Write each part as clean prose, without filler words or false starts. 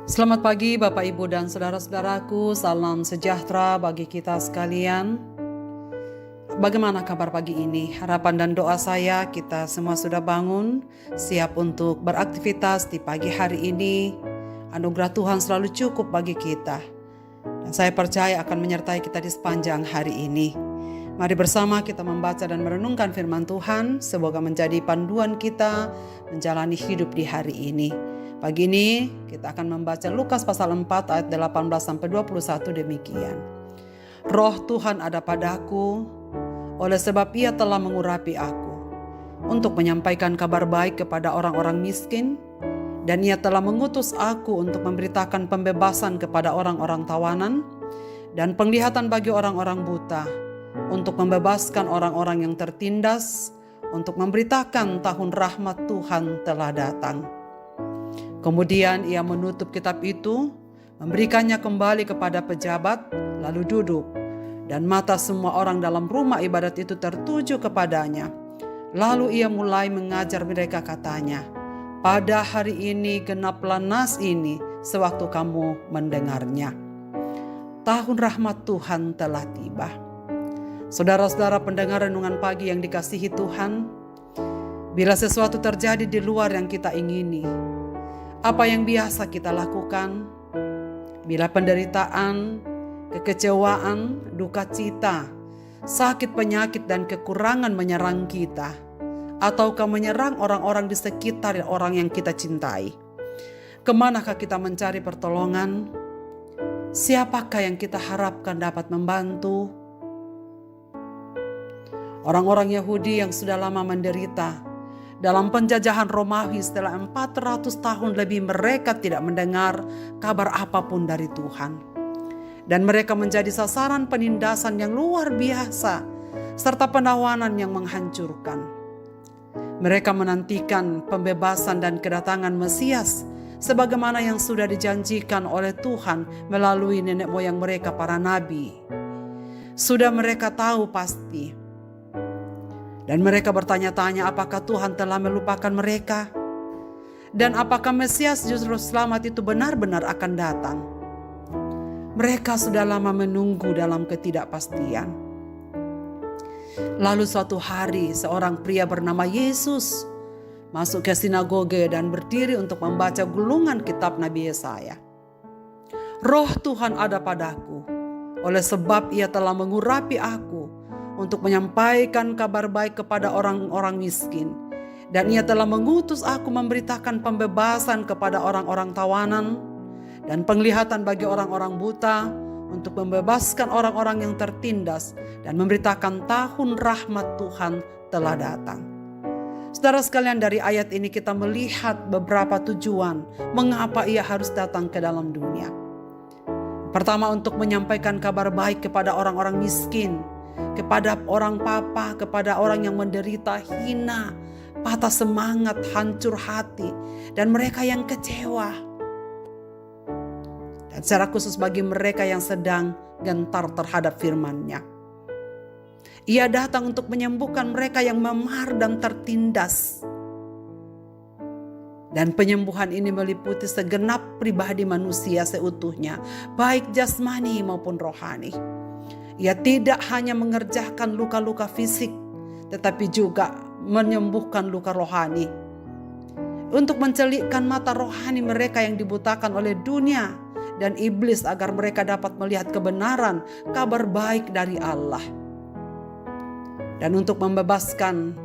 Selamat pagi Bapak Ibu dan saudara-saudaraku, salam sejahtera bagi kita sekalian. Bagaimana kabar pagi ini? Harapan dan doa saya kita semua sudah bangun, siap untuk beraktivitas di pagi hari ini. Anugerah Tuhan selalu cukup bagi kita. Dan saya percaya akan menyertai kita di sepanjang hari ini. Mari bersama kita membaca dan merenungkan firman Tuhan, semoga menjadi panduan kita menjalani hidup di hari ini. Pagi ini kita akan membaca Lukas pasal 4 ayat 18-21 demikian. Roh Tuhan ada padaku, oleh sebab Ia telah mengurapi aku, untuk menyampaikan kabar baik kepada orang-orang miskin, dan Ia telah mengutus aku untuk memberitakan pembebasan kepada orang-orang tawanan, dan penglihatan bagi orang-orang buta, untuk membebaskan orang-orang yang tertindas, untuk memberitakan tahun rahmat Tuhan telah datang. Kemudian ia menutup kitab itu, memberikannya kembali kepada pejabat, lalu duduk, dan mata semua orang dalam rumah ibadat itu tertuju kepadanya. Lalu ia mulai mengajar mereka, katanya, pada hari ini genaplah nas ini sewaktu kamu mendengarnya. Tahun rahmat Tuhan telah tiba. Saudara-saudara pendengar renungan pagi yang dikasihi Tuhan, bila sesuatu terjadi di luar yang kita ingini, apa yang biasa kita lakukan? Bila penderitaan, kekecewaan, duka cita, sakit penyakit dan kekurangan menyerang kita, ataukah menyerang orang-orang di sekitar orang yang kita cintai, kemanakah kita mencari pertolongan? Siapakah yang kita harapkan dapat membantu? Orang-orang Yahudi yang sudah lama menderita dalam penjajahan Romawi, setelah 400 tahun lebih mereka tidak mendengar kabar apapun dari Tuhan. Dan mereka menjadi sasaran penindasan yang luar biasa serta penawanan yang menghancurkan. Mereka menantikan pembebasan dan kedatangan Mesias sebagaimana yang sudah dijanjikan oleh Tuhan melalui nenek moyang mereka para nabi. Sudah mereka tahu pasti. Dan mereka bertanya-tanya apakah Tuhan telah melupakan mereka? Dan apakah Mesias Juru Selamat itu benar-benar akan datang? Mereka sudah lama menunggu dalam ketidakpastian. Lalu suatu hari seorang pria bernama Yesus masuk ke sinagoge dan berdiri untuk membaca gulungan kitab Nabi Yesaya. Roh Tuhan ada padaku, oleh sebab Ia telah mengurapi aku untuk menyampaikan kabar baik kepada orang-orang miskin. Dan Ia telah mengutus aku memberitakan pembebasan kepada orang-orang tawanan, dan penglihatan bagi orang-orang buta, untuk membebaskan orang-orang yang tertindas, dan memberitakan tahun rahmat Tuhan telah datang. Saudara sekalian, dari ayat ini kita melihat beberapa tujuan mengapa Ia harus datang ke dalam dunia. Pertama, untuk menyampaikan kabar baik kepada orang-orang miskin, kepada orang papa, kepada orang yang menderita, hina, patah semangat, hancur hati, dan mereka yang kecewa. Dan secara khusus bagi mereka yang sedang gentar terhadap firman-Nya. Ia datang untuk menyembuhkan mereka yang memar dan tertindas. Dan penyembuhan ini meliputi segenap pribadi manusia seutuhnya, baik jasmani maupun rohani. Ia tidak hanya mengerjakan luka-luka fisik, tetapi juga menyembuhkan luka rohani. Untuk mencelikkan mata rohani mereka yang dibutakan oleh dunia dan iblis agar mereka dapat melihat kebenaran kabar baik dari Allah. Dan untuk membebaskan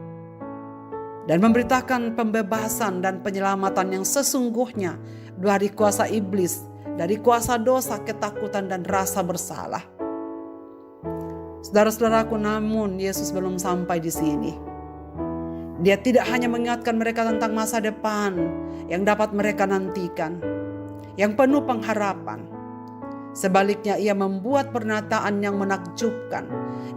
dan memberitakan pembebasan dan penyelamatan yang sesungguhnya dari kuasa iblis, dari kuasa dosa, ketakutan dan rasa bersalah. Saudara-saudaraku, namun Yesus belum sampai di sini. Dia tidak hanya mengingatkan mereka tentang masa depan yang dapat mereka nantikan, yang penuh pengharapan. Sebaliknya Ia membuat pernyataan yang menakjubkan,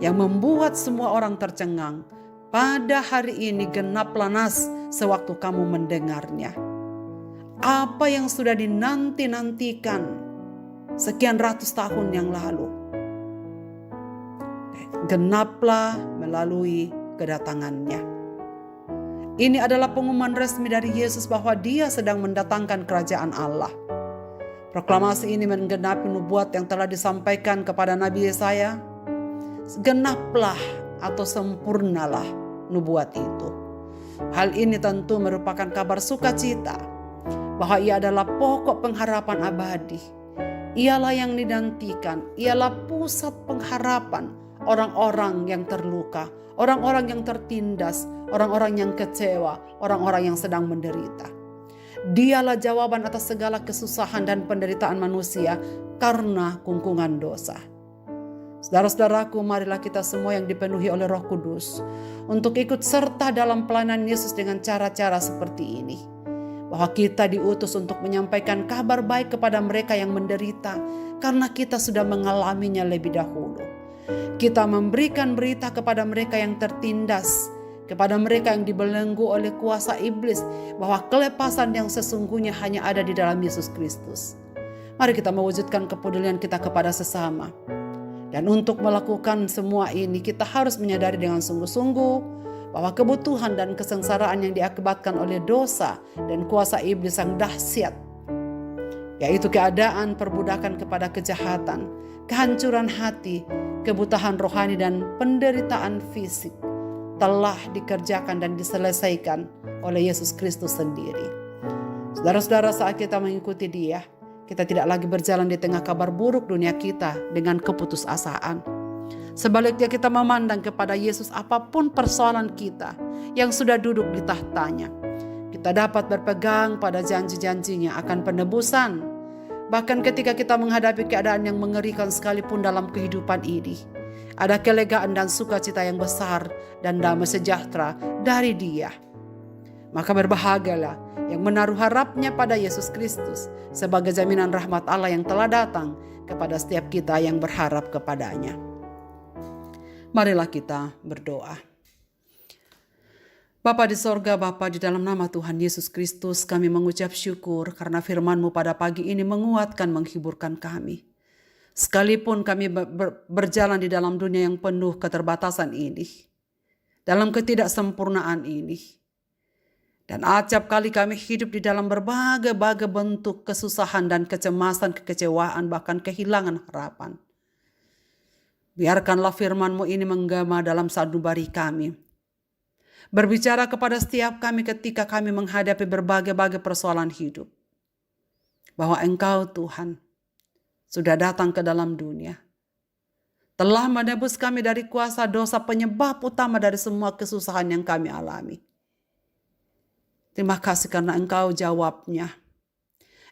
yang membuat semua orang tercengang. Pada hari ini genaplah nas sewaktu kamu mendengarnya. Apa yang sudah dinanti-nantikan sekian ratus tahun yang lalu, genaplah melalui kedatangannya. Ini adalah pengumuman resmi dari Yesus bahwa Dia sedang mendatangkan kerajaan Allah. Proklamasi ini menggenapi nubuat yang telah disampaikan kepada Nabi Yesaya. Genaplah atau sempurnalah nubuat itu. Hal ini tentu merupakan kabar sukacita bahwa ia adalah pokok pengharapan abadi. Ialah yang dinantikan, ialah pusat pengharapan orang-orang yang terluka, orang-orang yang tertindas, orang-orang yang kecewa, orang-orang yang sedang menderita. Dialah jawaban atas segala kesusahan dan penderitaan manusia karena kungkungan dosa. Saudara-saudaraku, marilah kita semua yang dipenuhi oleh Roh Kudus untuk ikut serta dalam pelayanan Yesus dengan cara-cara seperti ini. Bahwa kita diutus untuk menyampaikan kabar baik kepada mereka yang menderita karena kita sudah mengalaminya lebih dahulu. Kita memberikan berita kepada mereka yang tertindas, kepada mereka yang dibelenggu oleh kuasa iblis, bahwa kelepasan yang sesungguhnya hanya ada di dalam Yesus Kristus. Mari kita mewujudkan kepedulian kita kepada sesama. Dan untuk melakukan semua ini, kita harus menyadari dengan sungguh-sungguh bahwa kebutuhan dan kesengsaraan yang diakibatkan oleh dosa dan kuasa iblis yang dahsyat, yaitu keadaan perbudakan kepada kejahatan, kehancuran hati, kebutaan rohani dan penderitaan fisik, telah dikerjakan dan diselesaikan oleh Yesus Kristus sendiri. Saudara-saudara, saat kita mengikuti Dia, kita tidak lagi berjalan di tengah kabar buruk dunia kita dengan keputusasaan. Sebaliknya kita memandang kepada Yesus apapun persoalan kita yang sudah duduk di tahtanya. Kita dapat berpegang pada janji-janjinya akan penebusan. Bahkan ketika kita menghadapi keadaan yang mengerikan sekalipun dalam kehidupan ini, ada kelegaan dan sukacita yang besar dan damai sejahtera dari Dia. Maka berbahagialah yang menaruh harapnya pada Yesus Kristus sebagai jaminan rahmat Allah yang telah datang kepada setiap kita yang berharap kepadanya. Marilah kita berdoa. Bapa di sorga, Bapa, di dalam nama Tuhan Yesus Kristus, kami mengucap syukur karena firman-Mu pada pagi ini menguatkan, menghiburkan kami. Sekalipun kami berjalan di dalam dunia yang penuh keterbatasan ini, dalam ketidaksempurnaan ini, dan acap kali kami hidup di dalam berbagai bentuk kesusahan dan kecemasan, kekecewaan, bahkan kehilangan harapan. Biarkanlah firman-Mu ini menggema dalam sanubari kami. Berbicara kepada setiap kami ketika kami menghadapi berbagai persoalan hidup. Bahwa Engkau Tuhan sudah datang ke dalam dunia. Telah menebus kami dari kuasa dosa, penyebab utama dari semua kesusahan yang kami alami. Terima kasih karena Engkau jawabnya.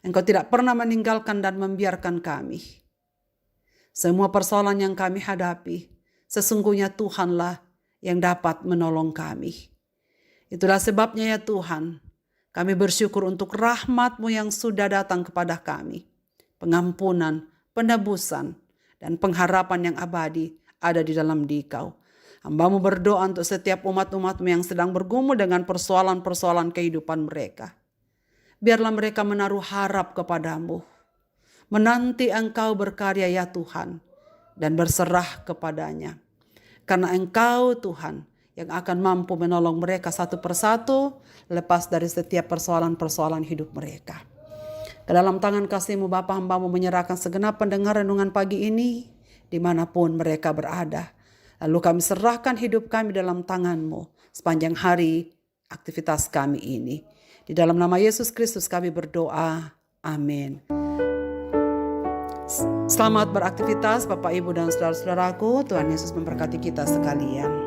Engkau tidak pernah meninggalkan dan membiarkan kami. Semua persoalan yang kami hadapi, sesungguhnya Tuhanlah yang dapat menolong kami. Itulah sebabnya ya Tuhan, kami bersyukur untuk rahmat-Mu yang sudah datang kepada kami. Pengampunan, penebusan, dan pengharapan yang abadi ada di dalam Dikau. Hamba-Mu berdoa untuk setiap umat-umat-Mu yang sedang bergumul dengan persoalan-persoalan kehidupan mereka. Biarlah mereka menaruh harap kepada-Mu. Menanti Engkau berkarya ya Tuhan, dan berserah kepadanya. Karena Engkau Tuhan yang akan mampu menolong mereka satu persatu lepas dari setiap persoalan-persoalan hidup mereka. Ke dalam tangan kasih-Mu Bapa, hamba-Mu menyerahkan segenap pendengar renungan pagi ini dimanapun mereka berada. Lalu kami serahkan hidup kami dalam tangan-Mu sepanjang hari aktivitas kami ini. Di dalam nama Yesus Kristus kami berdoa. Amin. Selamat beraktivitas Bapak, Ibu, dan saudara-saudaraku. Tuhan Yesus memberkati kita sekalian.